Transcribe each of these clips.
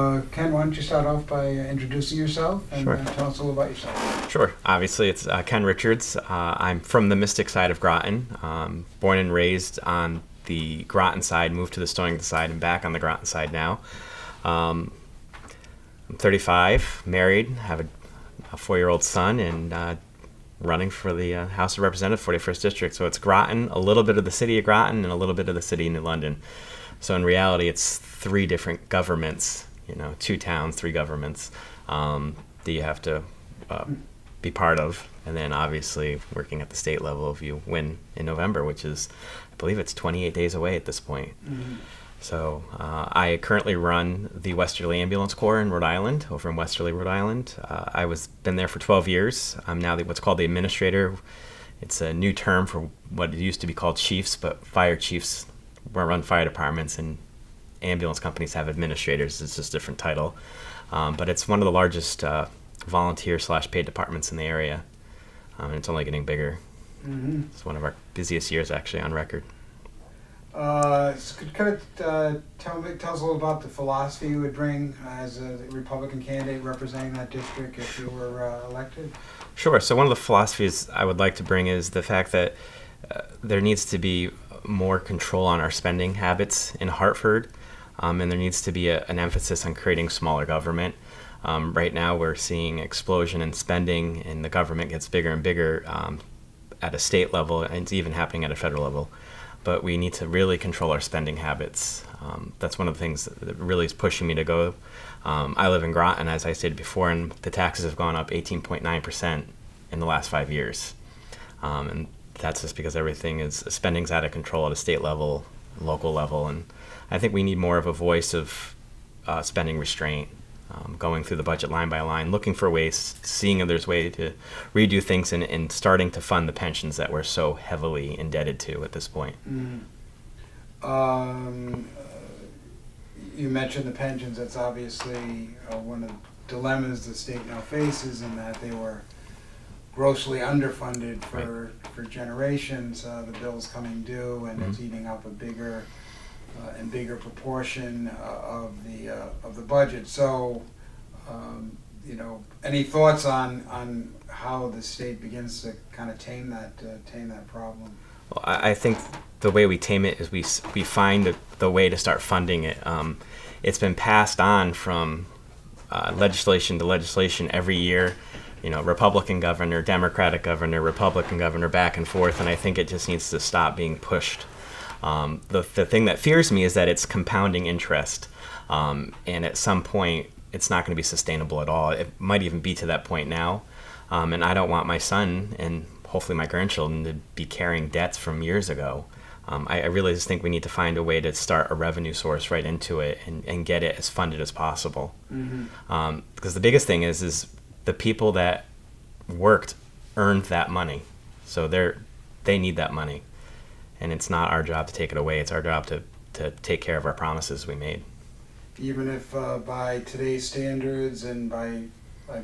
Ken, why don't you start off by introducing yourself and Sure. tell us a little about yourself. Sure. Obviously, it's Ken Richards. I'm from the Mystic side of Groton. Born and raised on the Groton side, moved to the Stonington side, and back on the Groton side now. I'm 35, married, have a 4-year-old son, and running for the House of Representatives, 41st District. So it's Groton, a little bit of the city of Groton, and a little bit of the city of New London. So in reality, it's 3 different governments. 2 towns, 3 governments that you have to be part of. And then obviously working at the state level if you win in November, which is, I believe it's 28 days away at this point. Mm-hmm. So I currently run the Westerly Ambulance Corps in Rhode Island, over in Westerly, Rhode Island. Been there for 12 years. I'm now what's called the administrator. It's a new term for what it used to be called chiefs, but fire chiefs run fire departments, and ambulance companies have administrators. It's just a different title. But it's one of the largest volunteer/paid departments in the area. And it's only getting bigger. Mm-hmm. It's one of our busiest years actually on record. So could kind of tell us a little about the philosophy you would bring as a Republican candidate representing that district if you were elected? Sure. So one of the philosophies I would like to bring is the fact that there needs to be more control on our spending habits in Hartford. And there needs to be an emphasis on creating smaller government. Right now we're seeing explosion in spending, and the government gets bigger and bigger at a state level, and it's even happening at a federal level. But we need to really control our spending habits. That's one of the things that really is pushing me to go. I live in Groton, as I stated before, and the taxes have gone up 18.9% in the last 5 years. And that's just because spending's out of control at a state level, local level, and I think we need more of a voice of spending restraint, going through the budget line by line, looking for ways, seeing if there's a way to redo things, and starting to fund the pensions that we're so heavily indebted to at this point. Mm-hmm. You mentioned the pensions. That's obviously one of the dilemmas the state now faces, in that they were grossly underfunded for generations. The bill's coming due, and it's eating up a bigger and bigger proportion of the budget. So, any thoughts on how the state begins to kind of tame that problem? Well, I think the way we tame it is we find the way to start funding it. It's been passed on from legislation to legislation every year. Republican governor, Democratic governor, Republican governor, back and forth, and I think it just needs to stop being pushed. The thing that fears me is that it's compounding interest, and at some point it's not going to be sustainable at all. It might even be to that point now, and I don't want my son and hopefully my grandchildren to be carrying debts from years ago. I really just think we need to find a way to start a revenue source right into it and get it as funded as possible. Mm-hmm. Because the biggest thing is the people that worked earned that money, so they need that money. And it's not our job to take it away. It's our job to take care of our promises we made. Even if by today's standards and by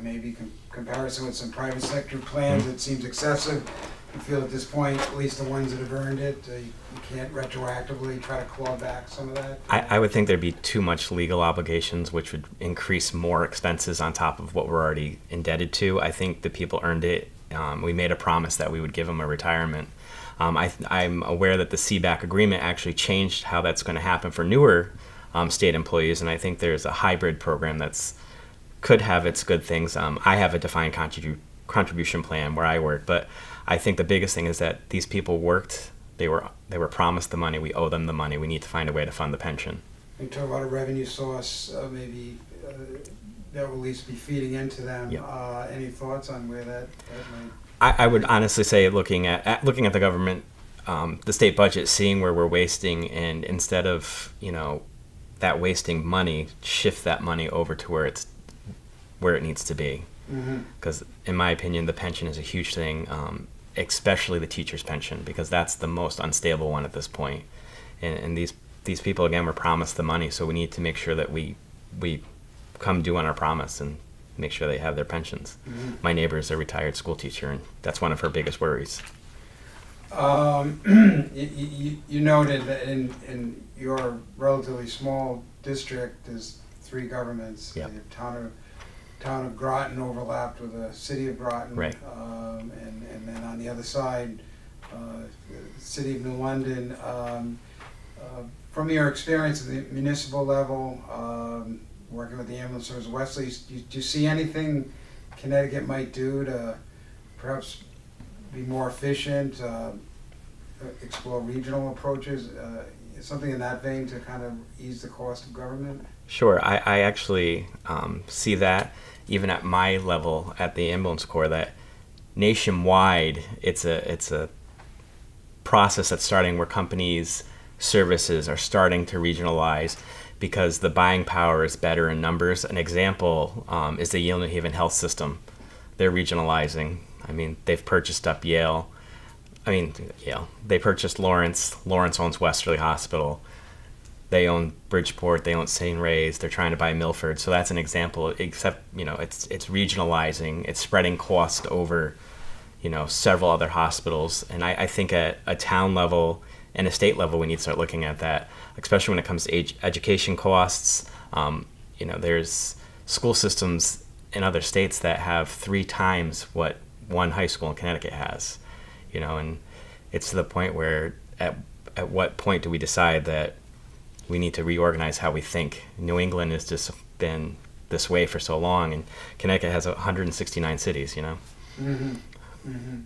maybe comparison with some private sector plans, it seems excessive. You feel at this point, at least the ones that have earned it, you can't retroactively try to claw back some of that? I would think there'd be too much legal obligations, which would increase more expenses on top of what we're already indebted to. I think the people earned it. We made a promise that we would give them a retirement. I'm aware that the CBAC agreement actually changed how that's going to happen for newer state employees, and I think there's a hybrid program could have its good things. I have a defined contribution plan where I work, but I think the biggest thing is that these people worked. They were promised the money. We owe them the money. We need to find a way to fund the pension. You talk about a revenue source, maybe that will at least be feeding into them. Yep. Any thoughts on where that might? I would honestly say looking at the government, the state budget, seeing where we're wasting, and instead of that wasting money, shift that money over to where it needs to be. Because in my opinion, the pension is a huge thing, especially the teacher's pension, because that's the most unstable one at this point. And these people, again, were promised the money, so we need to make sure that we come due on our promise and make sure they have their pensions. My neighbor is a retired school teacher, and that's one of her biggest worries. You noted that in your relatively small district, there's three governments. Yep. The town of Groton overlapped with the city of Groton. Right. And then on the other side, the city of New London. From your experience at the municipal level, working with the ambulance service, Westerly, do you see anything Connecticut might do to perhaps be more efficient, explore regional approaches, something in that vein to kind of ease the cost of government? Sure, I actually see that even at my level at the ambulance corps, that nationwide it's a process that's starting where companies, services are starting to regionalize because the buying power is better in numbers. An example is the Yale New Haven Health System. They're regionalizing. I mean, they've purchased up Yale. They purchased Lawrence. Lawrence owns Westerly Hospital. They own Bridgeport. They own St. Ray's. They're trying to buy Milford. So that's an example. Except, it's regionalizing. It's spreading cost over, several other hospitals. And I think at a town level and a state level, we need to start looking at that, especially when it comes to education costs. There's school systems in other states that have 3 times what one high school in Connecticut has, and it's to the point where at what point do we decide that we need to reorganize how we think? New England has just been this way for so long, and Connecticut has 169 cities, Mm-hmm. Mm-hmm.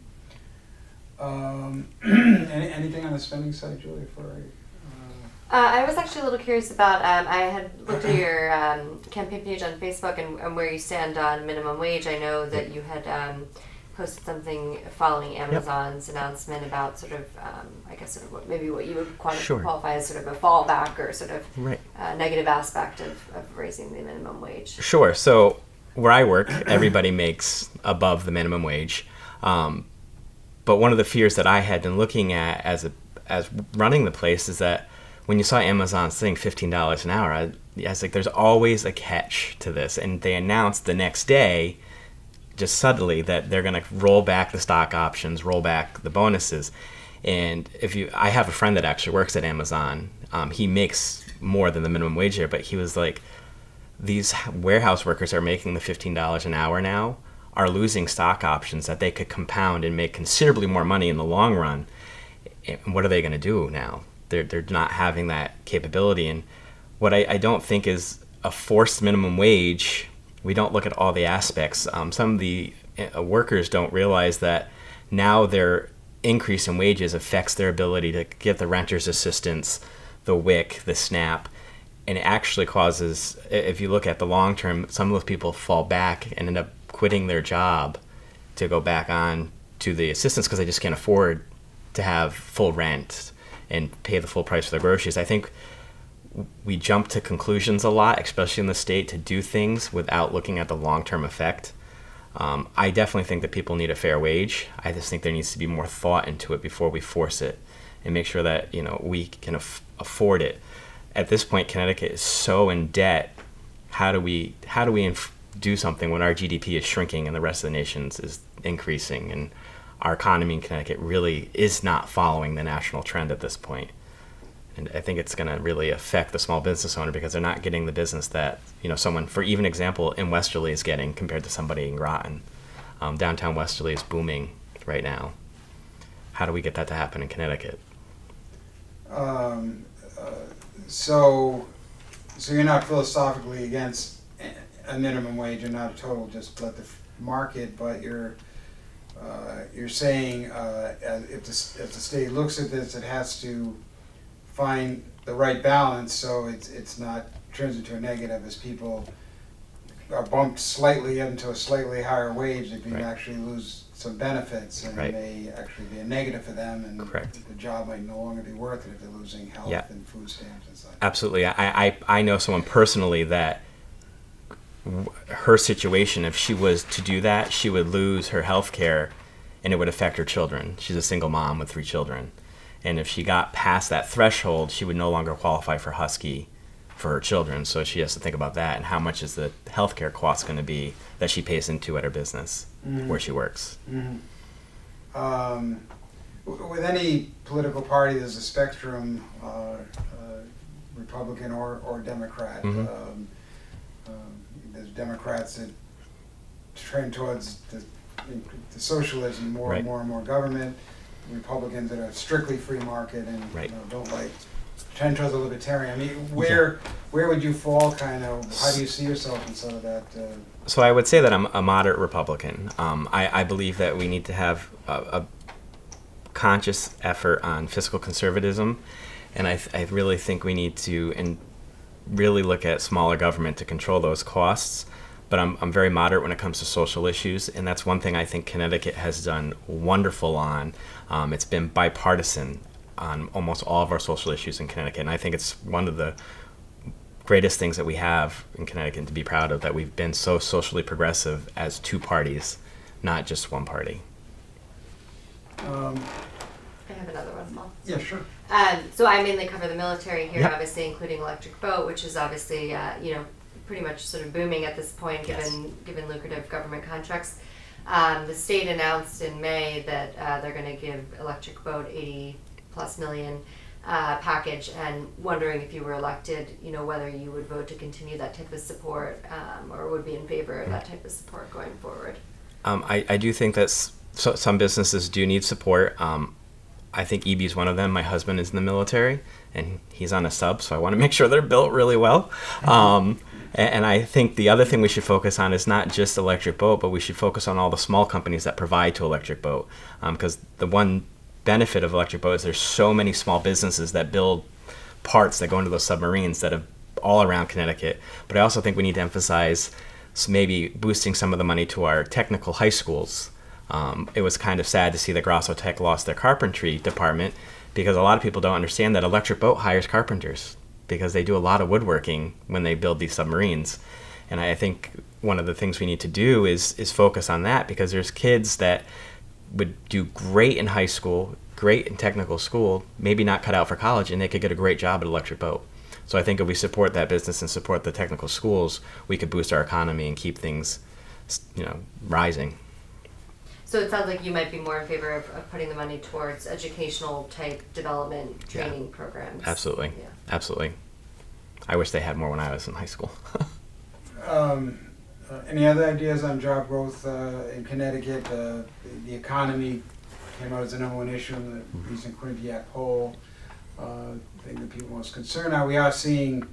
Anything on the spending side, Julie? I was actually a little curious about, I had looked at your campaign page on Facebook and where you stand on minimum wage. I know that you had posted something following Amazon's announcement about sort of, what you would qualify as sort of a fallback or sort of negative aspect of raising the minimum wage. Sure. So where I work, everybody makes above the minimum wage. But one of the fears that I had been looking at as running the place is that when you saw Amazon saying $15 an hour, I was like, there's always a catch to this. And they announced the next day, just subtly, that they're going to roll back the stock options, roll back the bonuses. And I have a friend that actually works at Amazon. He makes more than the minimum wage there, but he was like, these warehouse workers are making the $15 an hour now, are losing stock options that they could compound and make considerably more money in the long run. And what are they going to do now? They're not having that capability. And what I don't think is a forced minimum wage. We don't look at all the aspects. Some of the workers don't realize that now their increase in wages affects their ability to get the renter's assistance, the WIC, the SNAP, and it actually causes, if you look at the long term, some of those people fall back and end up quitting their job to go back on to the assistance because they just can't afford to have full rent and pay the full price for their groceries. I think we jump to conclusions a lot, especially in the state, to do things without looking at the long-term effect. I definitely think that people need a fair wage. I just think there needs to be more thought into it before we force it and make sure that we can afford it. At this point, Connecticut is so in debt. How do we do something when our GDP is shrinking and the rest of the nation's is increasing, and our economy in Connecticut really is not following the national trend at this point? And I think it's going to really affect the small business owner because they're not getting the business that someone, for even example, in Westerly is getting compared to somebody in Groton. Downtown Westerly is booming right now. How do we get that to happen in Connecticut? So you're not philosophically against a minimum wage and not a total, just let the market, but you're saying if the state looks at this, it has to find the right balance so it's not turns into a negative as people are bumped slightly into a slightly higher wage. They can actually lose some benefits, and it may actually be a negative for them, and the job might no longer be worth it if they're losing health and food stamps and such. Absolutely. I know someone personally that her situation, if she was to do that, she would lose her health care and it would affect her children. She's a single mom with 3 children. And if she got past that threshold, she would no longer qualify for Husky for her children. So she has to think about that and how much is the healthcare cost going to be that she pays into at her business where she works. Mm-hmm. With any political party, there's a spectrum, Republican or Democrat. Mm-hmm. There's Democrats that trend towards the socialism, more Right. and more and more government. Republicans that are strictly free market and Right. don't like trend towards a libertarian. I mean, where would you fall? Kind of, how do you see yourself in some of that? So I would say that I'm a moderate Republican. I believe that we need to have a conscious effort on fiscal conservatism, and I really think we need to really look at smaller government to control those costs. But I'm very moderate when it comes to social issues, and that's one thing I think Connecticut has done wonderful on. It's been bipartisan on almost all of our social issues in Connecticut, and I think it's one of the greatest things that we have in Connecticut to be proud of, that we've been so socially progressive as two parties, not just one party. I have another one, Paul. Yeah, sure. So I mainly cover the military here, Yep. obviously including Electric Boat, which is obviously pretty much sort of booming at this point, given lucrative government contracts. The state announced in May that they're going to give Electric Boat $80+ million package, and wondering if you were elected, whether you would vote to continue that type of support, or would be in favor of that type of support going forward. I do think that some businesses do need support. I think EB is one of them. My husband is in the military, and he's on a sub, so I want to make sure they're built really well. And I think the other thing we should focus on is not just Electric Boat, but we should focus on all the small companies that provide to Electric Boat. Because the one benefit of Electric Boat is there's so many small businesses that build parts that go into those submarines that are all around Connecticut. But I also think we need to emphasize maybe boosting some of the money to our technical high schools. It was kind of sad to see that Grosso Tech lost their carpentry department, because a lot of people don't understand that Electric Boat hires carpenters, because they do a lot of woodworking when they build these submarines. And I think one of the things we need to do is focus on that, because there's kids that would do great in high school, great in technical school, maybe not cut out for college, and they could get a great job at Electric Boat. So I think if we support that business and support the technical schools, we could boost our economy and keep things, rising. So it sounds like you might be more in favor of putting the money towards educational type development training programs. Absolutely. Yeah. Absolutely. I wish they had more when I was in high school. Any other ideas on job growth in Connecticut? The economy came out as the number one issue in the recent Quinnipiac poll. Thing that people are most concerned now. We are seeing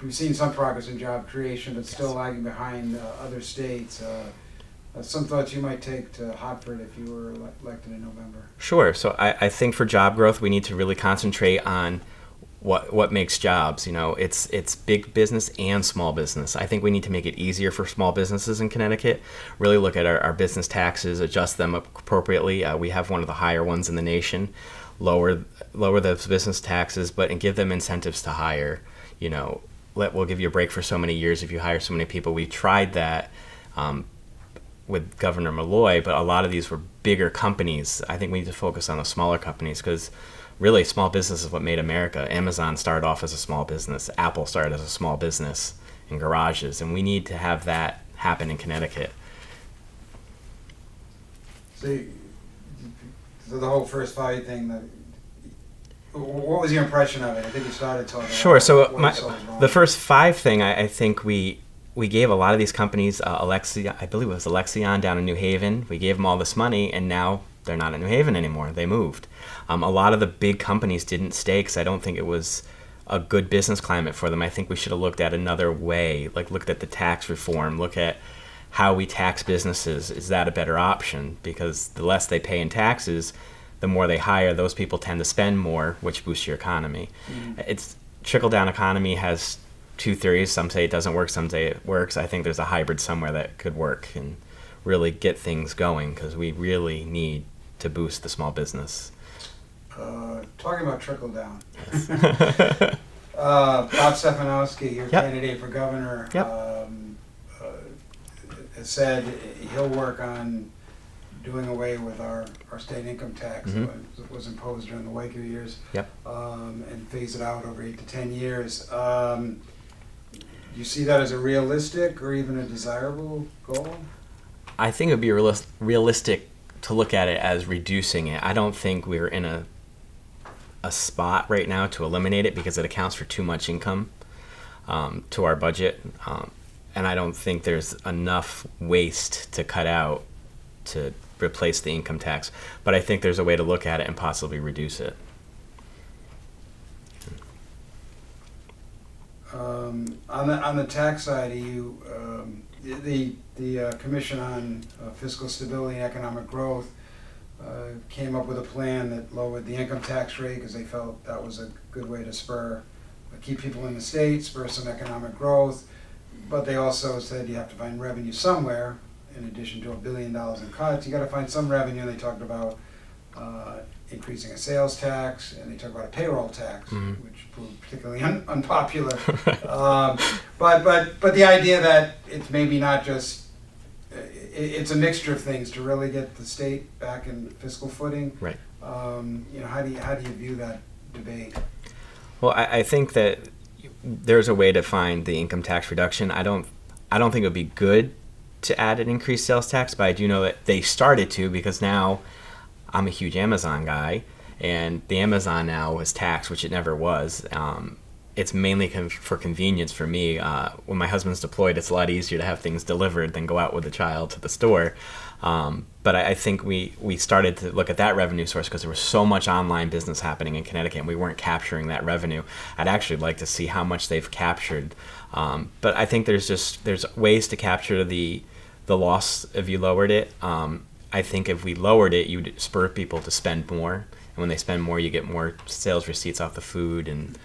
we've seen some progress in job creation, but still lagging behind other states. Some thoughts you might take to Hartford if you were elected in November. Sure. So I think for job growth, we need to really concentrate on what makes jobs. It's big business and small business. I think we need to make it easier for small businesses in Connecticut. Really look at our business taxes, adjust them appropriately. We have one of the higher ones in the nation. Lower those business taxes, and give them incentives to hire. We'll give you a break for so many years if you hire so many people. We tried that with Governor Malloy, but a lot of these were bigger companies. I think we need to focus on the smaller companies, because really small business is what made America. Amazon started off as a small business. Apple started as a small business in garages, and we need to have that happen in Connecticut. So the whole First Value thing, what was your impression of it? I think you started talking Sure. about So what you saw was wrong. the First Five thing, I think we gave a lot of these companies, I believe it was Alexion down in New Haven. We gave them all this money, and now they're not in New Haven anymore. They moved. A lot of the big companies didn't stay because I don't think it was a good business climate for them. I think we should have looked at another way, looked at the tax reform, look at how we tax businesses. Is that a better option? Because the less they pay in taxes, the more they hire. Those people tend to spend more, which boosts your economy. It's trickle-down economy has two theories. Some say it doesn't work, some say it works. I think there's a hybrid somewhere that could work and really get things going, because we really need to boost the small business. Talking about trickle down. Bob Stefanowski, your candidate for governor, has said he'll work on doing away with our state income tax that was imposed during the Waco years, and phase it out over 8 to 10 years. Do you see that as a realistic or even a desirable goal? I think it would be realistic to look at it as reducing it. I don't think we're in a spot right now to eliminate it, because it accounts for too much income. to our budget. And I don't think there's enough waste to cut out to replace the income tax. But I think there's a way to look at it and possibly reduce it. On the tax side, the Commission on Fiscal Stability and Economic Growth came up with a plan that lowered the income tax rate because they felt that was a good way to keep people in the state, spur some economic growth. But they also said you have to find revenue somewhere. In addition to $1 billion in cuts, you got to find some revenue. They talked about increasing a sales tax, and they talked about a payroll tax, which proved particularly unpopular. But the idea that it's maybe not just it's a mixture of things to really get the state back in fiscal footing. Right. How do you view that debate? Well, I think that there's a way to find the income tax reduction. I don't think it would be good to add an increased sales tax, but I do know that they started to, because now I'm a huge Amazon guy, and the Amazon now is taxed, which it never was. It's mainly for convenience for me. When my husband's deployed, it's a lot easier to have things delivered than go out with a child to the store. But I think we started to look at that revenue source because there was so much online business happening in Connecticut, and we weren't capturing that revenue. I'd actually like to see how much they've captured. But I think there's ways to capture the loss if you lowered it. I think if we lowered it, you'd spur people to spend more. And when they spend more, you get more sales receipts off the food and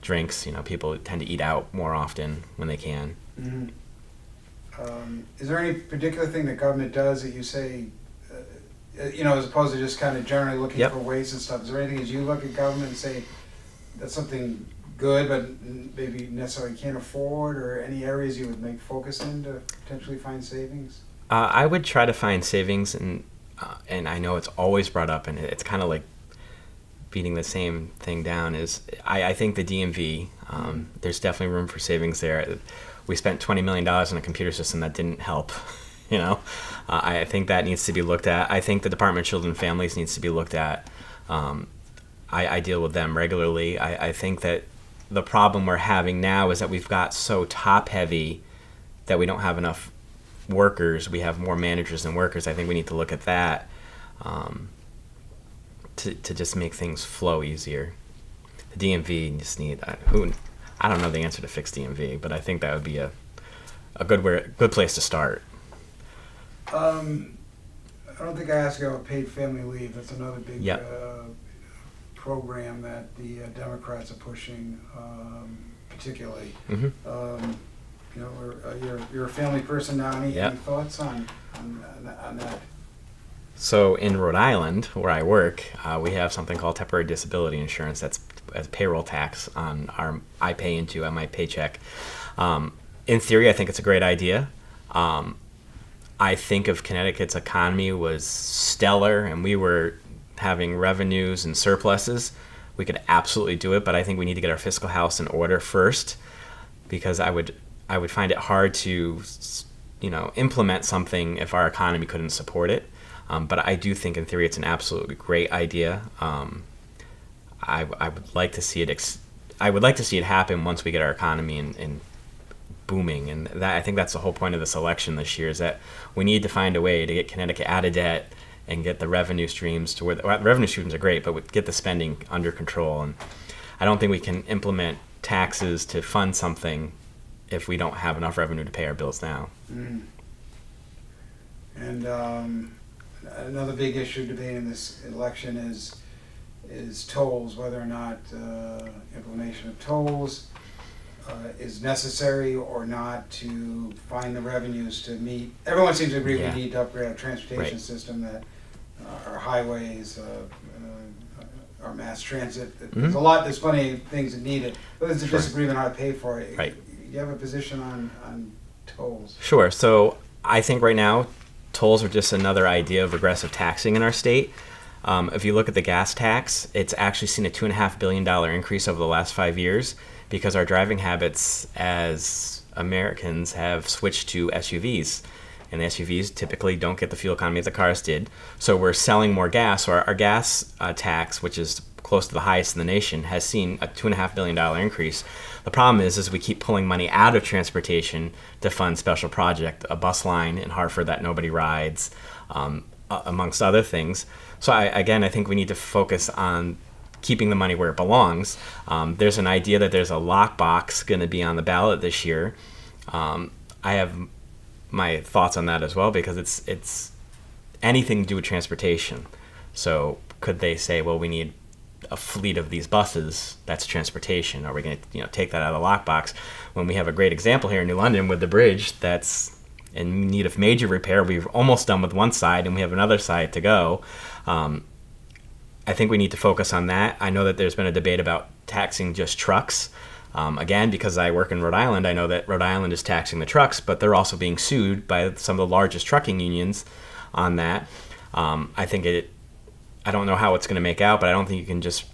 drinks. People tend to eat out more often when they can. Mm-hmm. Is there any particular thing that government does that you say, as opposed to just kind of generally looking for waste and stuff? Is there anything as you look at government and say that's something good but maybe necessarily can't afford, or any areas you would make focus in to potentially find savings? I would try to find savings, and I know it's always brought up, and it's kind of like beating the same thing down. Is I think the DMV, there's definitely room for savings there. We spent $20 million on a computer system that didn't help. I think that needs to be looked at. I think the Department of Children and Families needs to be looked at. I deal with them regularly. I think that the problem we're having now is that we've got so top heavy that we don't have enough workers. We have more managers than workers. I think we need to look at that to just make things flow easier. The DMV just I don't know the answer to fix DMV, but I think that would be a good place to start. I don't think I asked you about paid family leave. That's another big program that the Democrats are pushing, particularly. Mm-hmm. You're a family person now. Any thoughts on that? So in Rhode Island, where I work, we have something called temporary disability insurance. That's as payroll tax I pay into on my paycheck. In theory, I think it's a great idea. I think if Connecticut's economy was stellar and we were having revenues and surpluses, we could absolutely do it. But I think we need to get our fiscal house in order first, because I would find it hard to implement something if our economy couldn't support it. But I do think in theory it's an absolutely great idea. I would like to see it. I would like to see it happen once we get our economy in booming, and I think that's the whole point of this election this year, is that we need to find a way to get Connecticut out of debt and get the revenue streams to where the revenue streams are great, but get the spending under control. And I don't think we can implement taxes to fund something if we don't have enough revenue to pay our bills now. Mm. And another big issue debated in this election is tolls, whether or not implementation of tolls is necessary or not to find the revenues to meet. Everyone seems to agree we need to upgrade our transportation system, that our highways, our mass transit. There's plenty of things that need it, but there's a disagreement on how to pay for it. Right. Do you have a position on tolls? Sure. So I think right now tolls are just another idea of aggressive taxing in our state. If you look at the gas tax, it's actually seen a $2.5 billion increase over the last 5 years, because our driving habits as Americans have switched to SUVs. And the SUVs typically don't get the fuel economy that the cars did. So we're selling more gas. So our gas tax, which is close to the highest in the nation, has seen a $2.5 billion increase. The problem is we keep pulling money out of transportation to fund special project, a bus line in Hartford that nobody rides, amongst other things. So I think we need to focus on keeping the money where it belongs. There's an idea that there's a lockbox going to be on the ballot this year. I have my thoughts on that as well, because it's anything to do with transportation. So could they say, well, we need a fleet of these buses? That's transportation. Are we going to take that out of the lockbox when we have a great example here in New London with the bridge that's in need of major repair? We've almost done with one side and we have another side to go. I think we need to focus on that. I know that there's been a debate about taxing just trucks. Again, because I work in Rhode Island, I know that Rhode Island is taxing the trucks, but they're also being sued by some of the largest trucking unions on that. I don't know how it's going to make out, but I don't think you can just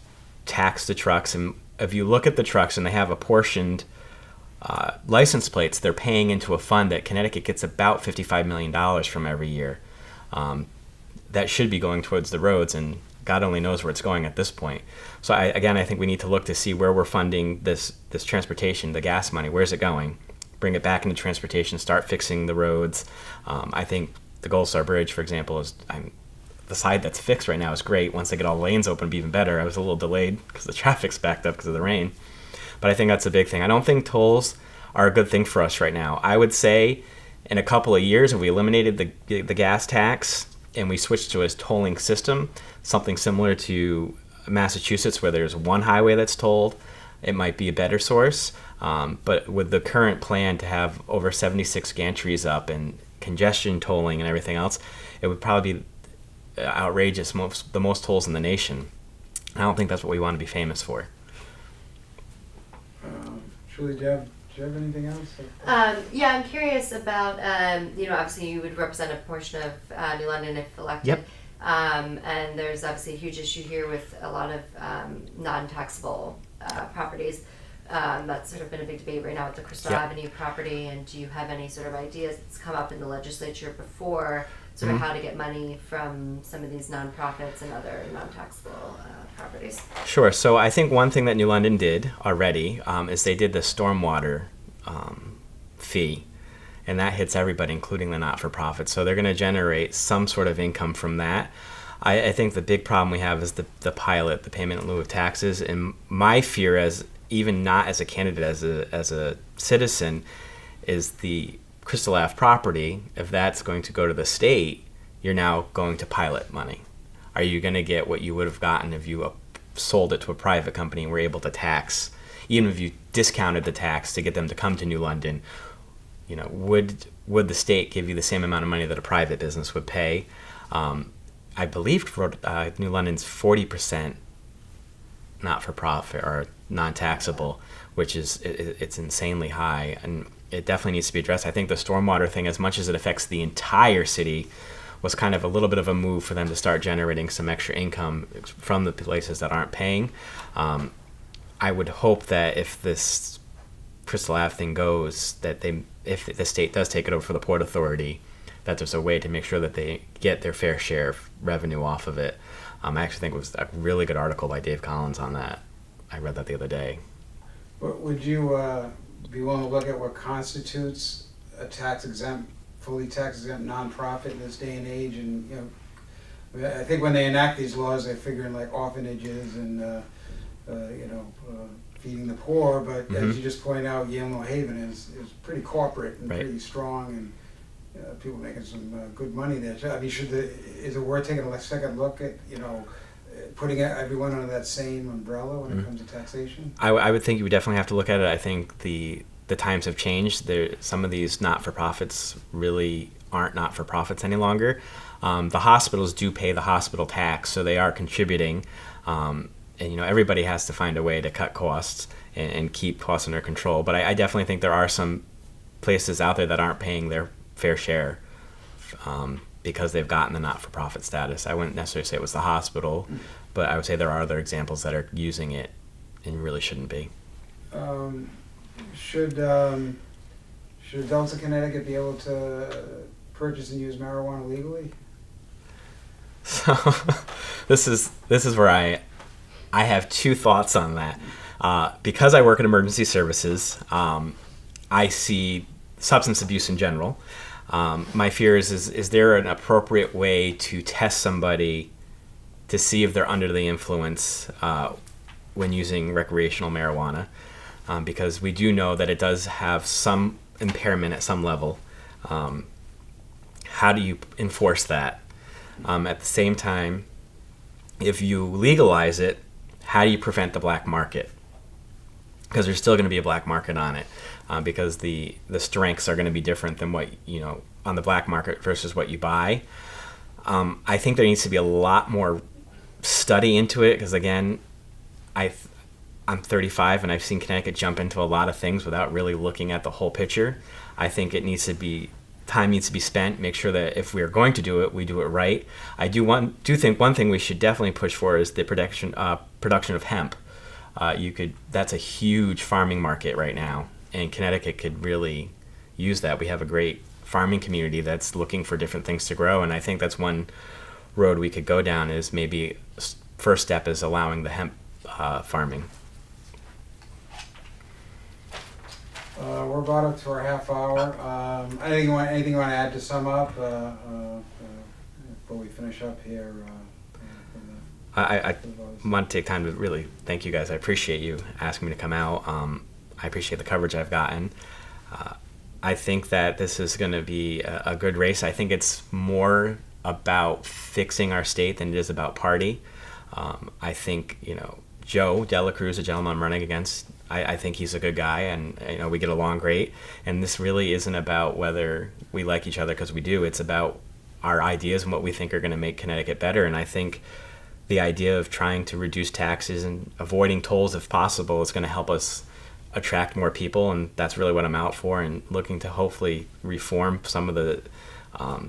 tax the trucks. And if you look at the trucks and they have apportioned license plates, they're paying into a fund that Connecticut gets about $55 million from every year. That should be going towards the roads, and God only knows where it's going at this point. So I think we need to look to see where we're funding this transportation, the gas money. Where's it going? Bring it back into transportation, start fixing the roads. I think the Gold Star Bridge, for example, the side that's fixed right now is great. Once they get all the lanes open, it'll be even better. I was a little delayed because the traffic's backed up because of the rain. But I think that's a big thing. I don't think tolls are a good thing for us right now. I would say in a couple of years, if we eliminated the gas tax and we switched to a tolling system, something similar to Massachusetts where there's one highway that's tolled, it might be a better source. But with the current plan to have over 76 gantries up and congestion tolling and everything else, it would probably be outrageous, the most tolls in the nation. I don't think that's what we want to be famous for. Julie, do you have anything else? Yeah, I'm curious about, obviously you would represent a portion of New London if elected. Yep. And there's obviously a huge issue here with a lot of non-taxable properties. That's sort of been a big debate right now with the Crystal Yep. Avenue property. And do you have any sort of ideas that's come up in the legislature before, sort of how to get money from some of these nonprofits and other non-taxable properties? Sure. So I think one thing that New London did already is they did the stormwater fee, and that hits everybody, including the not-for-profits. So they're going to generate some sort of income from that. I think the big problem we have is the pilot, the payment in lieu of taxes. And my fear, as even not as a candidate, as a citizen, is the Crystal Ave property. If that's going to go to the state, you're now going to pilot money. Are you going to get what you would have gotten if you sold it to a private company and were able to tax, even if you discounted the tax to get them to come to New London? Would the state give you the same amount of money that a private business would pay? I believe New London's 40% not-for-profit or non-taxable, which is it's insanely high, and it definitely needs to be addressed. I think the stormwater thing, as much as it affects the entire city, was kind of a little bit of a move for them to start generating some extra income from the places that aren't paying. I would hope that if this Crystal Ave thing goes, that if the state does take it over for the Port Authority, that there's a way to make sure that they get their fair share of revenue off of it. I actually think it was a really good article by Dave Collins on that. I read that the other day. Would you be willing to look at what constitutes a fully tax-exempt nonprofit in this day and age? And I think when they enact these laws, they figure in like orphanages and feeding the poor. But as you just point out, Yale New Haven is pretty corporate and pretty strong, and people making some good money there. I mean, is it worth taking a second look at putting everyone under that same umbrella when it comes to taxation? I would think you would definitely have to look at it. I think the times have changed. Some of these not-for-profits really aren't not-for-profits any longer. The hospitals do pay the hospital tax, so they are contributing. And everybody has to find a way to cut costs and keep costs under control. But I definitely think there are some places out there that aren't paying their fair share because they've gotten the not-for-profit status. I wouldn't necessarily say it was the hospital, but I would say there are other examples that are using it and really shouldn't be. Should adults in Connecticut be able to purchase and use marijuana legally? So this is where I have two thoughts on that. Because I work in emergency services, I see substance abuse in general. My fear is there an appropriate way to test somebody to see if they're under the influence when using recreational marijuana? Because we do know that it does have some impairment at some level. How do you enforce that? At the same time, if you legalize it, how do you prevent the black market? Because there's still going to be a black market on it, because the strengths are going to be different than what, on the black market versus what you buy. I think there needs to be a lot more study into it, because again, I'm 35 and I've seen Connecticut jump into a lot of things without really looking at the whole picture. I think time needs to be spent, make sure that if we are going to do it, we do it right. I do think one thing we should definitely push for is the production of hemp. That's a huge farming market right now, and Connecticut could really use that. We have a great farming community that's looking for different things to grow, and I think that's one road we could go down. Is maybe first step is allowing the hemp farming. We're about up to our half hour. Anything you want to add to sum up before we finish up here? I want to take time to really thank you guys. I appreciate you asking me to come out. I appreciate the coverage I've gotten. I think that this is going to be a good race. I think it's more about fixing our state than it is about party. I think, Joe Dela Cruz, a gentleman I'm running against, I think he's a good guy, and we get along great. And this really isn't about whether we like each other, because we do. It's about our ideas and what we think are going to make Connecticut better. And I think the idea of trying to reduce taxes and avoiding tolls if possible is going to help us attract more people, and that's really what I'm out for, and looking to hopefully reform some of the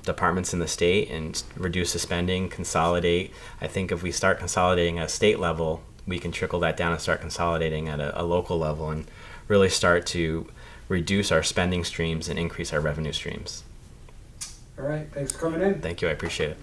departments in the state and reduce the spending, consolidate. I think if we start consolidating at a state level, we can trickle that down and start consolidating at a local level and really start to reduce our spending streams and increase our revenue streams. All right, thanks for coming in. Thank you, I appreciate it.